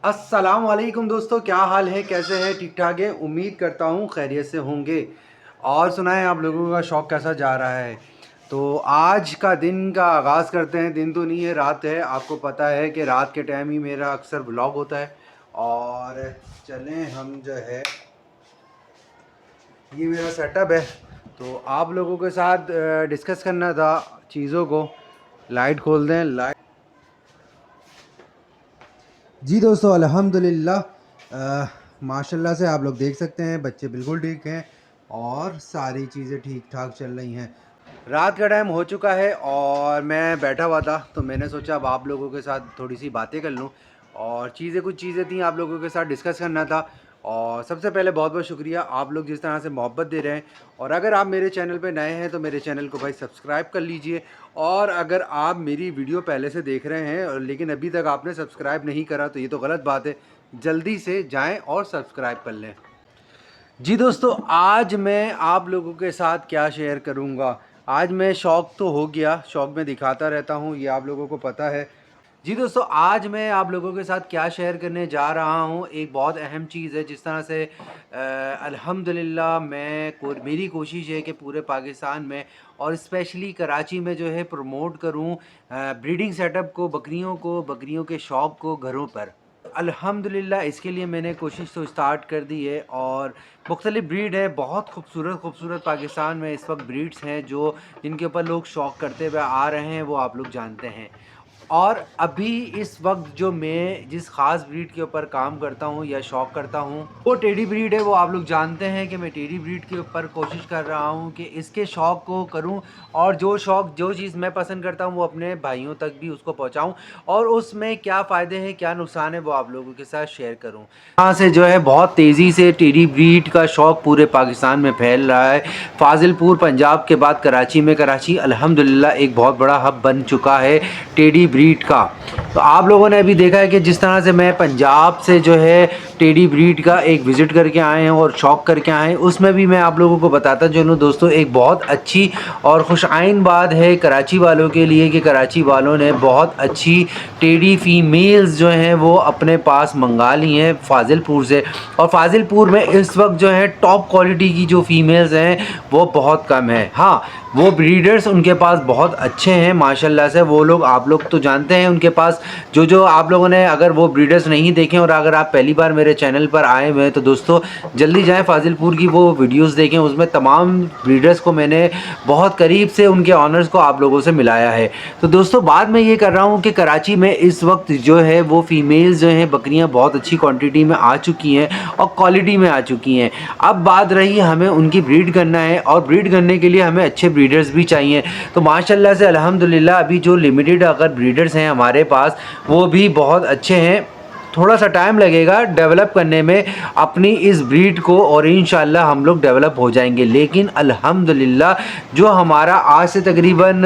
अस्सलाम वालेकुम दोस्तों, क्या हाल है, कैसे हैं? ठीक ठाक है, उम्मीद करता हूँ खैरियत से होंगे। और सुनाएं आप लोगों का शौक़ कैसा जा रहा है। तो आज का दिन का आगाज़ करते हैं। दिन तो नहीं है, रात है। आपको पता है कि रात के टाइम ही मेरा अक्सर व्लॉग होता है। और चलें हम जो है, ये मेरा सेटअप है, तो आप लोगों के साथ डिस्कस करना था चीज़ों को। लाइट खोल दें, लाइट। जी दोस्तों, अल्हम्दुलिल्लाह माशाल्लाह से आप लोग देख सकते हैं बच्चे बिल्कुल ठीक हैं और सारी चीज़ें ठीक ठाक चल रही हैं। रात का टाइम हो चुका है और मैं बैठा हुआ था, तो मैंने सोचा अब आप लोगों के साथ थोड़ी सी बातें कर लूं। और कुछ चीज़ें थी आप लोगों के साथ डिस्कस करना था। और सबसे पहले बहुत बहुत शुक्रिया आप लोग जिस तरह से मोहब्बत दे रहे हैं। और अगर आप मेरे चैनल पे नए हैं तो मेरे चैनल को भाई सब्सक्राइब कर लीजिए। और अगर आप मेरी वीडियो पहले से देख रहे हैं लेकिन अभी तक आपने सब्सक्राइब नहीं करा तो ये तो गलत बात है। जल्दी से जाएं और सब्सक्राइब कर लें। जी दोस्तों, आज मैं आप लोगों के साथ क्या शेयर करूंगा। आज मैं शौक़ तो हो गया, शौक़ में दिखाता रहता हूं, ये आप लोगों को पता है। जी दोस्तों, आज मैं आप लोगों के साथ क्या शेयर करने जा रहा हूं, एक बहुत अहम चीज़ है। जिस तरह से अल्हम्दुलिल्लाह मेरी कोशिश है कि पूरे पाकिस्तान में और स्पेशली कराची में जो है प्रमोट करूं ब्रीडिंग सेटअप को, बकरियों के शौक़ को घरों पर। अल्हम्दुलिल्लाह इसके लिए मैंने कोशिश तो स्टार्ट कर दी है। और मुख्तलिफ़ ब्रीड है, बहुत खूबसूरत पाकिस्तान में इस वक्त ब्रीड्स हैं जो जिनके ऊपर लोग शौक़ करते हुए आ रहे हैं, वो आप लोग जानते हैं। और अभी इस वक्त जो मैं जिस ख़ास ब्रीड के ऊपर काम करता हूँ या शौक़ करता हूँ, वो टेडी ब्रीड है। वो आप लोग जानते हैं कि मैं टेडी ब्रीड के ऊपर कोशिश कर रहा हूँ कि इसके शौक़ को करूँ और जो चीज़ मैं पसंद करता हूँ वो अपने भाइयों तक भी उसको पहुँचाऊँ। और उसमें क्या फ़ायदे हैं, क्या नुकसान है, वो आप लोगों के साथ शेयर करूँ। यहाँ से जो है बहुत तेज़ी से टेडी ब्रीड का शौक़ पूरे पाकिस्तान में फैल रहा है। फाजिलपुर पंजाब के बाद कराची अल्हम्दुलिल्लाह एक बहुत बड़ा हब बन चुका है टेडी ब्रीड का। तो आप लोगों ने अभी देखा है कि जिस तरह से मैं पंजाब से जो है टेडी ब्रीड का एक विज़िट करके आए हैं और शौक़ करके आए हैं, उसमें भी मैं आप लोगों को बताता चलूँ दोस्तों। एक बहुत अच्छी और खुशआइन बात है कराची वालों के लिए कि कराची वालों ने बहुत अच्छी टेडी फ़ीमेल्स जो हैं वो अपने पास मंगा ली हैं फाजिलपुर से। और फाजिलपुर में इस वक्त जो है टॉप क्वालिटी की जो फ़ीमेल्स हैं वो बहुत कम है। हाँ, वो ब्रीडर्स उनके पास बहुत अच्छे हैं माशाल्लाह से। वो लोग, आप लोग तो जानते हैं उनके पास जो आप लोगों ने, अगर वो ब्रीडर्स नहीं देखें और अगर आप पहली बार मेरे चैनल पर आए हुए हैं तो दोस्तों जल्दी जाएं फाजिलपुर की वो वीडियोस देखें। उसमें तमाम ब्रीडर्स को मैंने बहुत करीब से, उनके ऑनर्स को आप लोगों से मिलाया है। तो दोस्तों बात मैं ये कर रहा हूँ कि कराची में इस वक्त जो है वो फ़ीमेल्स जो हैं बकरियाँ बहुत अच्छी क्वान्टिटी में आ चुकी हैं और क्वालिटी में आ चुकी हैं। अब बात रही हमें उनकी ब्रीड करना है और ब्रीड करने के लिए हमें अच्छे ब्रीडर्स भी चाहिए। तो माशाल्लाह से अल्हम्दुलिल्लाह अभी जो लिमिटेड अगर ब्रीडर्स हैं हमारे पास वो भी बहुत अच्छे हैं। थोड़ा सा टाइम लगेगा डेवलप करने में अपनी इस ब्रीड को और इंशाल्लाह हम लोग डेवलप हो जाएंगे। लेकिन अल्हम्दुलिल्लाह जो हमारा आज से तकरीबन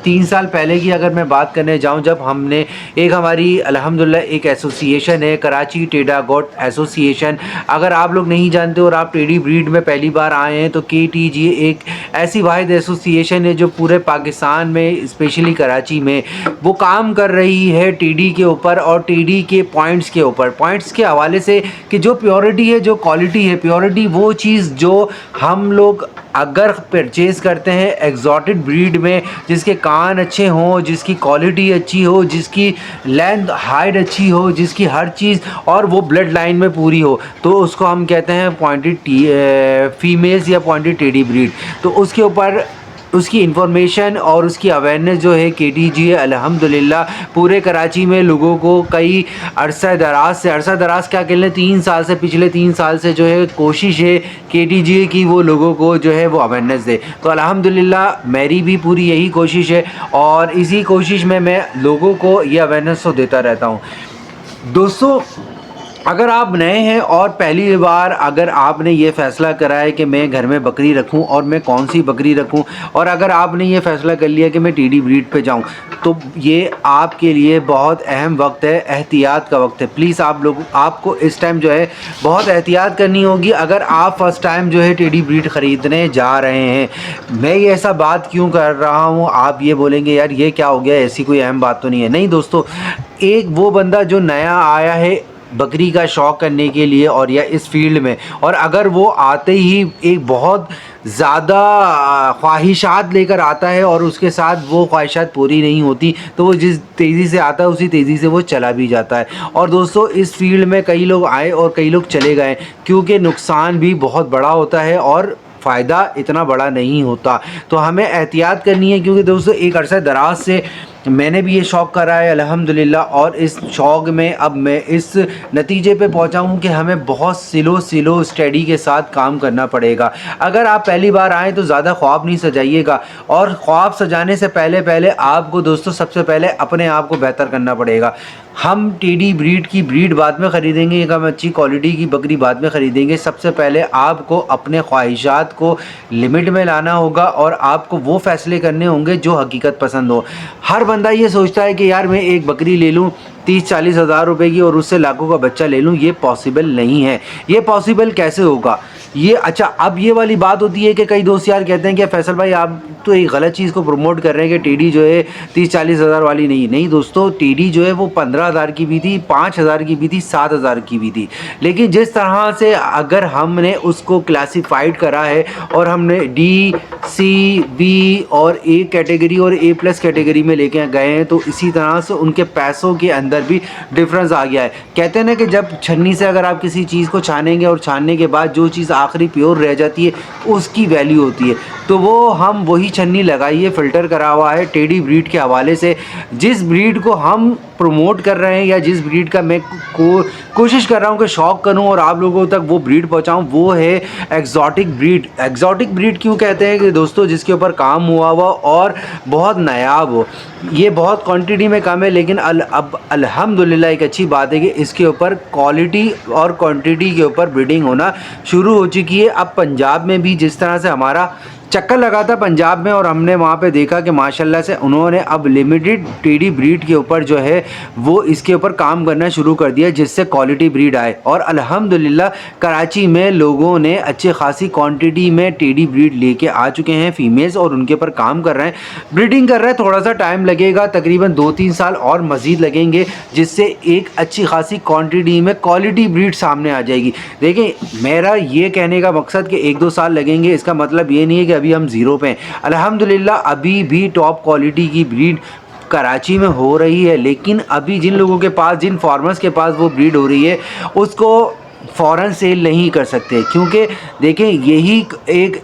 3 साल पहले की अगर मैं बात करने जाऊं, जब हमने हमारी अल्हम्दुलिल्लाह एक एसोसिएशन है, कराची टेडा गोट एसोसिएशन। अगर आप लोग नहीं जानते और आप टेडी ब्रीड में पहली बार आए हैं तो KTG एक ऐसी वाहिद एसोसिएशन है जो पूरे पाकिस्तान में स्पेशली कराची में वो काम कर रही है टेडी के ऊपर और टेडी के पॉइंट्स के ऊपर, पॉइंट्स के हवाले से कि जो प्योरिटी है, जो क्वालिटी है। प्योरिटी वो चीज़ जो हम लोग अगर परचेज़ करते हैं एग्जॉटिक ब्रीड में, जिसके कान अच्छे हों, जिसकी क्वालिटी अच्छी हो, जिसकी लेंथ हाइट अच्छी हो, जिसकी हर चीज़ और वो ब्लड लाइन में पूरी हो, तो उसको हम कहते हैं पॉइंटेड फीमेल्स या पॉइंटेड टेडी ब्रीड। तो उसके ऊपर उसकी इन्फॉर्मेशन और उसकी अवेयरनेस जो है KTG है अल्हम्दुलिल्लाह पूरे कराची में लोगों को कई अरसा दराज क्या कह लें, 3 साल से, पिछले 3 साल से जो है कोशिश है KTG की वो लोगों को जो है वो अवेयरनेस दे। तो अल्हम्दुलिल्लाह मेरी भी पूरी यही कोशिश है और इसी कोशिश में मैं लोगों को ये अवेयरनेस तो देता रहता हूँ। दोस्तों अगर आप नए हैं और पहली बार अगर आपने ये फ़ैसला करा है कि मैं घर में बकरी रखूं और मैं कौन सी बकरी रखूं, और अगर आपने ये फ़ैसला कर लिया कि मैं टीडी ब्रीड पे जाऊं, तो ये आपके लिए बहुत अहम वक्त है, एहतियात का वक्त है। प्लीज़ आपको इस टाइम जो है बहुत एहतियात करनी होगी अगर आप फ़र्स्ट टाइम जो है टीडी ब्रीड ख़रीदने जा रहे हैं। मैं ये ऐसा बात क्यों कर रहा हूँ, आप ये बोलेंगे यार ये क्या हो गया, ऐसी कोई अहम बात तो नहीं है। नहीं दोस्तों, एक वो बंदा जो नया आया है बकरी का शौक़ करने के लिए और या इस फील्ड में, और अगर वो आते ही एक बहुत ज़्यादा ख्वाहिशात लेकर आता है और उसके साथ वो ख्वाहिशात पूरी नहीं होती, तो वो जिस तेज़ी से आता है उसी तेज़ी से वो चला भी जाता है। और दोस्तों, इस फील्ड में कई लोग आए और कई लोग चले गए, क्योंकि नुकसान भी बहुत बड़ा होता है और फ़ायदा इतना बड़ा नहीं होता। तो हमें एहतियात करनी है, क्योंकि दोस्तों एक अरसा दराज से मैंने भी ये शौक़ करा है अल्हम्दुलिल्लाह, और इस शौक़ में अब मैं इस नतीजे पे पहुंचा हूं कि हमें बहुत स्लो स्टडी के साथ काम करना पड़ेगा। अगर आप पहली बार आएँ तो ज़्यादा ख्वाब नहीं सजाइएगा, और ख्वाब सजाने से पहले आपको दोस्तों सबसे पहले अपने आप को बेहतर करना पड़ेगा। हम टीडी ब्रीड की ब्रीड बाद में ख़रीदेंगे, एक हम अच्छी क्वालिटी की बकरी बाद में ख़रीदेंगे। सबसे पहले आपको अपने ख्वाहिशात को लिमिट में लाना होगा और आपको वो फ़ैसले करने होंगे जो हकीकत पसंद हो। हर बंदा ये सोचता है कि यार मैं एक बकरी ले लूँ 30-40 हज़ार रुपये की और उससे लाखों का बच्चा ले लूँ, ये पॉसिबल नहीं है। ये पॉसिबल कैसे होगा ये? अच्छा, अब ये वाली बात होती है कि कई दोस्त यार कहते हैं कि फैसल भाई आप तो एक गलत चीज़ को प्रमोट कर रहे हैं कि टीडी जो है 30-40 हज़ार वाली नहीं दोस्तों, टीडी जो है वो 15,000 की भी थी, 5,000 की भी थी, 7,000 की भी थी। लेकिन जिस तरह से अगर हमने उसको क्लासिफाइड करा है और हमने डी, सी, बी और ए कैटेगरी और ए प्लस कैटेगरी में लेके गए हैं, तो इसी तरह से उनके पैसों के अंदर भी डिफरेंस आ गया है। कहते हैं ना कि जब छन्नी से अगर आप किसी चीज़ को छानेंगे और छानने के बाद जो चीज़ आखिरी प्योर रह जाती है उसकी वैल्यू होती है, तो वो हम वही छन्नी लगाइए, फ़िल्टर करा हुआ है टेडी ब्रीड के हवाले से। जिस ब्रीड को हम प्रमोट कर रहे हैं या जिस ब्रीड का मैं कोशिश कर रहा हूँ कि शौक़ करूँ और आप लोगों तक वो ब्रीड पहुँचाऊँ, वो है एग्जॉटिक ब्रीड। एग्जॉटिक ब्रीड क्यों कहते हैं कि दोस्तों जिसके ऊपर काम हुआ और बहुत नायाब हो। ये बहुत क्वांटिटी में कम है, लेकिन अब अल्हम्दुलिल्लाह एक अच्छी बात है कि इसके ऊपर क्वालिटी और क्वांटिटी के ऊपर ब्रीडिंग होना शुरू हो चुकी है। अब पंजाब में भी जिस तरह से हमारा चक्कर लगा था पंजाब में और हमने वहाँ पे देखा कि माशाल्लाह से उन्होंने अब लिमिटेड टीडी ब्रीड के ऊपर जो है वो इसके ऊपर काम करना शुरू कर दिया, जिससे क्वालिटी ब्रीड आए। और अल्हम्दुलिल्लाह कराची में लोगों ने अच्छी खासी क्वांटिटी में टीडी ब्रीड लेके आ चुके हैं फीमेल्स, और उनके ऊपर काम कर रहे हैं, ब्रीडिंग कर रहे हैं। थोड़ा सा टाइम लगेगा, तकरीबन 2-3 साल और मज़ीद लगेंगे, जिससे एक अच्छी खासी क्वान्टिटी में क्वालिटी ब्रीड सामने आ जाएगी। देखिए, मेरा ये कहने का मकसद कि 1-2 साल लगेंगे, इसका मतलब ये नहीं है कि अभी हम ज़ीरो पे हैं। अल्हम्दुलिल्लाह अभी भी टॉप क्वालिटी की ब्रीड कराची में हो रही है, लेकिन अभी जिन लोगों के पास, जिन फार्मर्स के पास वो ब्रीड हो रही है, उसको फ़ौरन सेल नहीं कर सकते, क्योंकि देखें यही एक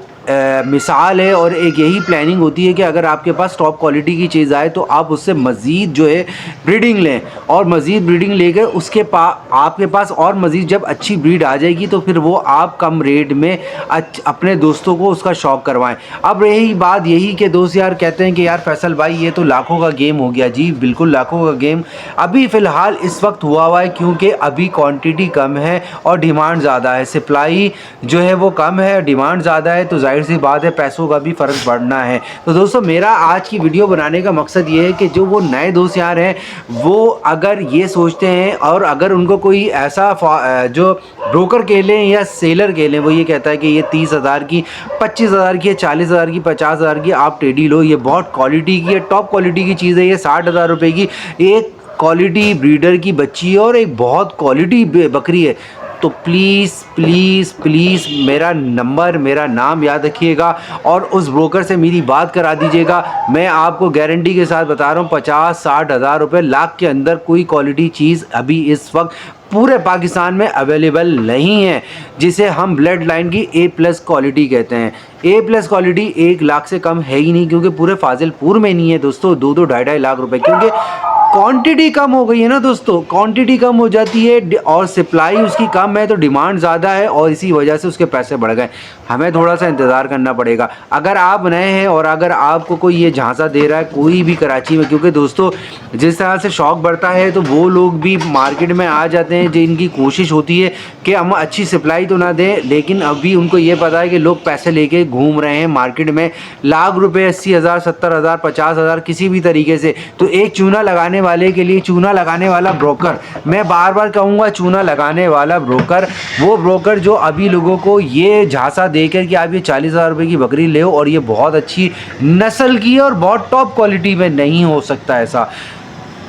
मिसाल है और एक यही प्लानिंग होती है कि अगर आपके पास टॉप क्वालिटी की चीज़ आए तो आप उससे मज़ीद जो है ब्रीडिंग लें, और मज़ीद ब्रीडिंग लेकर उसके आपके पास और मज़ीद जब अच्छी ब्रीड आ जाएगी तो फिर वो आप कम रेट में अपने दोस्तों को उसका शौक़ करवाएं। अब रही बात यही कि दोस्त यार कहते हैं कि यार फैसल भाई ये तो लाखों का गेम हो गया। जी बिल्कुल लाखों का गेम अभी फ़िलहाल इस वक्त हुआ है, क्योंकि अभी क्वान्टिटी कम है और डिमांड ज़्यादा है। सप्लाई जो है वो कम है, डिमांड ज़्यादा है, तो सी बात है पैसों का भी फ़र्क बढ़ना है। तो दोस्तों मेरा आज की वीडियो बनाने का मकसद ये है कि जो वो नए दोस्त यार हैं वो अगर ये सोचते हैं और अगर उनको कोई ऐसा जो ब्रोकर कह लें या सेलर कह लें, वो ये कहता है कि ये 30,000 की, 25,000 की, 40,000 की, 50,000 की आप टेडी लो, ये बहुत क्वालिटी की है, टॉप क्वालिटी की चीज़ है, ये 60,000 रुपये की एक क्वालिटी ब्रीडर की बच्ची है और एक बहुत क्वालिटी बकरी है, तो प्लीज़ प्लीज़ प्लीज़ मेरा नंबर, मेरा नाम याद रखिएगा और उस ब्रोकर से मेरी बात करा दीजिएगा। मैं आपको गारंटी के साथ बता रहा हूँ 50-60 हज़ार रुपये, लाख के अंदर कोई क्वालिटी चीज़ अभी इस वक्त पूरे पाकिस्तान में अवेलेबल नहीं है, जिसे हम ब्लड लाइन की ए प्लस क्वालिटी कहते हैं। ए प्लस क्वालिटी 1 लाख से कम है ही नहीं, क्योंकि पूरे फाजिलपुर में नहीं है दोस्तों 2-2 ढाई-ढाई लाख रुपए, क्योंकि क्वांटिटी कम हो गई है ना दोस्तों, क्वांटिटी कम हो जाती है और सप्लाई उसकी कम है तो डिमांड ज़्यादा है और इसी वजह से उसके पैसे बढ़ गए। हमें थोड़ा सा इंतज़ार करना पड़ेगा। अगर आप नए हैं और अगर आपको कोई ये झांसा दे रहा है कोई भी कराची में, क्योंकि दोस्तों जिस तरह से शौक बढ़ता है तो वो लोग भी मार्केट में आ जाते हैं जिनकी कोशिश होती है कि हम अच्छी सप्लाई तो ना दें, लेकिन अभी उनको ये पता है कि लोग पैसे लेके घूम रहे हैं मार्केट में लाख रुपए, 80,000, 70,000, 50,000 किसी भी तरीके से। तो एक चूना लगाने वाले के लिए, चूना लगाने वाला ब्रोकर, मैं बार बार कहूँगा चूना लगाने वाला ब्रोकर, वो ब्रोकर जो अभी लोगों को ये झांसा देकर कि आप ये 40,000 रुपये की बकरी ले और ये बहुत अच्छी नस्ल की है और बहुत टॉप क्वालिटी में, नहीं हो सकता ऐसा।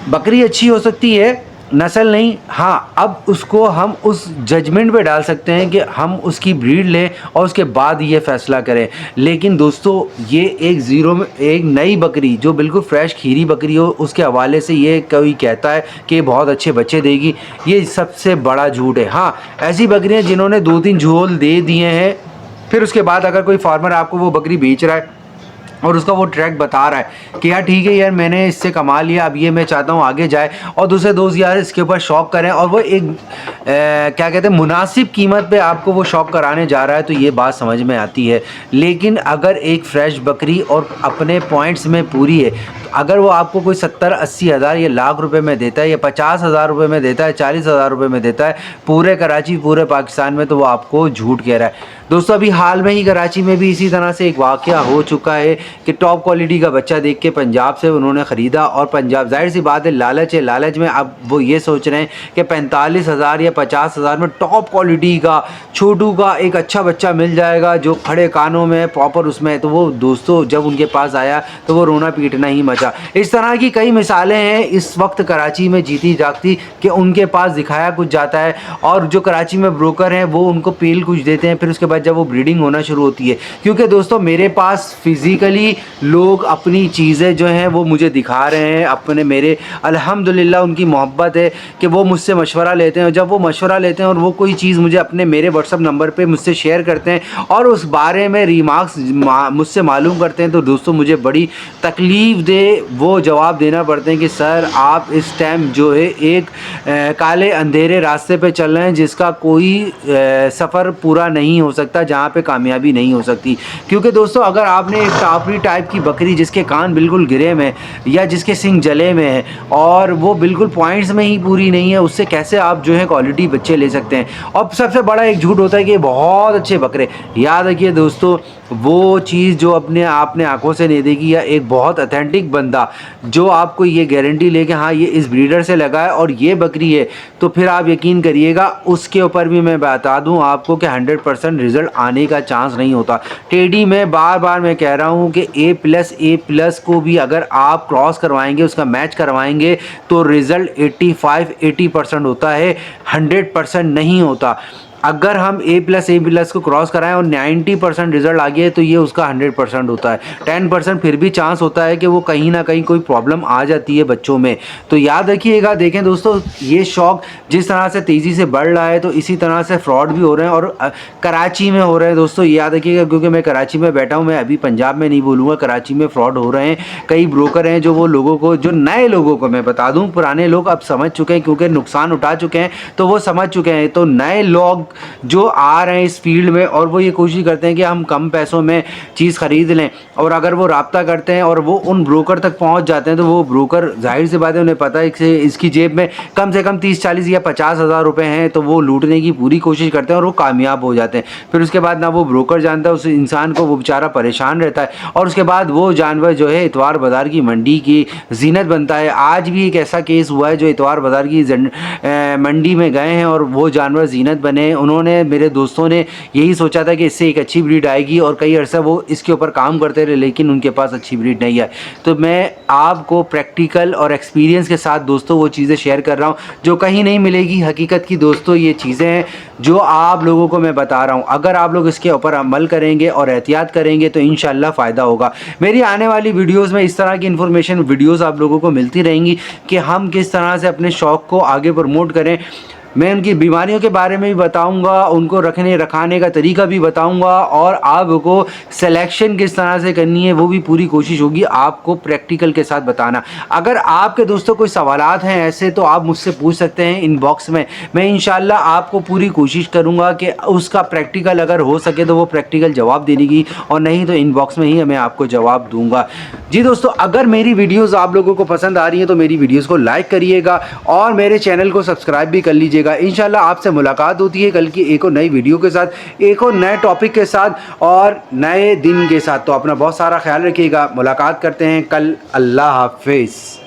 बकरी अच्छी हो सकती है, नस्ल नहीं। हाँ, अब उसको हम उस जजमेंट पे डाल सकते हैं कि हम उसकी ब्रीड लें और उसके बाद ये फ़ैसला करें। लेकिन दोस्तों ये एक ज़ीरो में एक नई बकरी जो बिल्कुल फ्रेश खीरी बकरी हो उसके हवाले से ये कोई कहता है कि ये बहुत अच्छे बच्चे देगी, ये सबसे बड़ा झूठ है। हाँ, ऐसी बकरियाँ जिन्होंने 2-3 झोल दे दिए हैं, फिर उसके बाद अगर कोई फार्मर आपको वो बकरी बेच रहा है और उसका वो ट्रैक बता रहा है कि यार ठीक है यार मैंने इससे कमा लिया, अब ये मैं चाहता हूँ आगे जाए, और दूसरे दोस्त यार इसके ऊपर शौक करें और वो एक क्या कहते हैं मुनासिब कीमत पे आपको वो शौक कराने जा रहा है, तो ये बात समझ में आती है। लेकिन अगर एक फ्रेश बकरी और अपने पॉइंट्स में पूरी है, तो अगर वो आपको कोई 70-80 हज़ार या लाख रुपए में देता है या 50,000 रुपये में देता है, 40,000 रुपये में देता है पूरे कराची पूरे पाकिस्तान में, तो वो आपको झूठ कह रहा है। दोस्तों अभी हाल में ही कराची में भी इसी तरह से एक वाक़या हो चुका है कि टॉप क्वालिटी का बच्चा देख के पंजाब से उन्होंने ख़रीदा, और पंजाब जाहिर सी बात है लालच है, लालच में अब वो ये सोच रहे हैं कि 45,000 या 50,000 में टॉप क्वालिटी का छोटू का एक अच्छा बच्चा मिल जाएगा जो खड़े कानों में प्रॉपर उसमें। तो वो दोस्तों जब उनके पास आया तो वो रोना पीटना ही मचा। इस तरह की कई मिसालें हैं इस वक्त कराची में जीती जागती कि उनके पास दिखाया कुछ जाता है और जो कराची में ब्रोकर हैं वो उनको पेल कुछ देते हैं, फिर उसके बाद जब वो ब्रीडिंग होना शुरू होती है। क्योंकि दोस्तों मेरे पास फिज़िकली लोग अपनी चीज़ें जो हैं वो मुझे दिखा रहे हैं अपने, मेरे अल्हम्दुलिल्लाह उनकी मोहब्बत है कि वो मुझसे मशवरा लेते हैं, और जब वो मशवरा लेते हैं और वो कोई चीज़ मुझे अपने मेरे व्हाट्सअप नंबर पे मुझसे शेयर करते हैं और उस बारे में रिमार्क्स मुझसे मालूम करते हैं, तो दोस्तों मुझे बड़ी तकलीफ़ दे वो जवाब देना पड़ते हैं कि सर आप इस टाइम जो है एक काले अंधेरे रास्ते पे चल रहे हैं जिसका कोई सफ़र पूरा नहीं हो सकता, जहाँ पे कामयाबी नहीं हो सकती। क्योंकि दोस्तों अगर आपने एक टापरी टाइप की बकरी जिसके कान बिल्कुल गिरे में या जिसके सिंग जले में है और वो बिल्कुल पॉइंट्स में ही पूरी नहीं है, उससे कैसे आप जो है क्वालिटी बच्चे ले सकते हैं। और सबसे बड़ा एक झूठ होता है कि बहुत अच्छे बकरे, याद रखिए दोस्तों वो चीज़ जो अपने आपने आंखों से नहीं देखी, या एक बहुत अथेंटिक बंदा जो आपको ये गारंटी ले कि हाँ ये इस ब्रीडर से लगा है और ये बकरी है, तो फिर आप यकीन करिएगा उसके ऊपर भी मैं बता दूं आपको कि 100% रिज़ल्ट आने का चांस नहीं होता। टेडी में बार बार मैं कह रहा हूं कि A+ को भी अगर आप क्रॉस करवाएंगे, उसका मैच करवाएंगे, तो रिज़ल्ट 85-80% होता है, 100% नहीं होता। अगर हम A+ को क्रॉस कराएं और 90% रिजल्ट आ गया तो ये उसका 100% होता है। 10% फिर भी चांस होता है कि वो कहीं ना कहीं कोई प्रॉब्लम आ जाती है बच्चों में। तो याद रखिएगा, देखें दोस्तों ये शौक जिस तरह से तेज़ी से बढ़ रहा है तो इसी तरह से फ्रॉड भी हो रहे हैं और कराची में हो रहे हैं दोस्तों, याद रखिएगा। क्योंकि मैं कराची में बैठा हूँ, मैं अभी पंजाब में नहीं बोलूँगा, कराची में फ्रॉड हो रहे हैं। कई ब्रोकर हैं जो वो लोगों को, जो नए लोगों को मैं बता दूँ, पुराने लोग अब समझ चुके हैं क्योंकि नुकसान उठा चुके हैं तो वो समझ चुके हैं। तो नए लोग जो आ रहे हैं इस फील्ड में और वो ये कोशिश करते हैं कि हम कम पैसों में चीज़ ख़रीद लें, और अगर वो राब्ता करते हैं और वो उन ब्रोकर तक पहुंच जाते हैं तो वो ब्रोकर जाहिर सी बात है उन्हें पता है कि इसकी जेब में कम से कम 30-40 या 50,000 रुपये हैं, तो वो लूटने की पूरी कोशिश करते हैं और वो कामयाब हो जाते हैं। फिर उसके बाद ना वो ब्रोकर जानता है उस इंसान को, वो बेचारा परेशान रहता है, और उसके बाद वो जानवर जो है इतवार बाज़ार की मंडी की जीनत बनता है। आज भी एक ऐसा केस हुआ है जो इतवार बाज़ार की मंडी में गए हैं और वो जानवर जीनत बने। उन्होंने, मेरे दोस्तों ने यही सोचा था कि इससे एक अच्छी ब्रीड आएगी और कई अरसा वो इसके ऊपर काम करते रहे, लेकिन उनके पास अच्छी ब्रीड नहीं है। तो मैं आपको प्रैक्टिकल और एक्सपीरियंस के साथ दोस्तों वो चीज़ें शेयर कर रहा हूँ जो कहीं नहीं मिलेगी हकीकत की। दोस्तों ये चीज़ें हैं जो आप लोगों को मैं बता रहा हूँ, अगर आप लोग इसके ऊपर अमल करेंगे और एहतियात करेंगे तो इंशाल्लाह फ़ायदा होगा। मेरी आने वाली वीडियोज़ में इस तरह की इन्फॉर्मेशन वीडियोज़ आप लोगों को मिलती रहेंगी कि हम किस तरह से अपने शौक़ को आगे प्रमोट करें। मैं उनकी बीमारियों के बारे में भी बताऊंगा, उनको रखाने का तरीका भी बताऊंगा, और आपको सिलेक्शन किस तरह से करनी है वो भी पूरी कोशिश होगी आपको प्रैक्टिकल के साथ बताना। अगर आपके दोस्तों कोई सवालात हैं ऐसे तो आप मुझसे पूछ सकते हैं इनबॉक्स में, मैं इंशाल्लाह आपको पूरी कोशिश करूँगा कि उसका प्रैक्टिकल अगर हो सके तो वो प्रैक्टिकल जवाब देने की, और नहीं तो इनबॉक्स में ही मैं आपको जवाब दूंगा। जी दोस्तों, अगर मेरी वीडियोस आप लोगों को पसंद आ रही हैं तो मेरी वीडियोस को लाइक करिएगा और मेरे चैनल को सब्सक्राइब भी कर लीजिएगा। इंशाल्लाह आपसे मुलाकात होती है कल की एक और नई वीडियो के साथ, एक और नए टॉपिक के साथ और नए दिन के साथ। तो अपना बहुत सारा ख्याल रखिएगा। मुलाकात करते हैं कल। अल्लाह हाफिज़।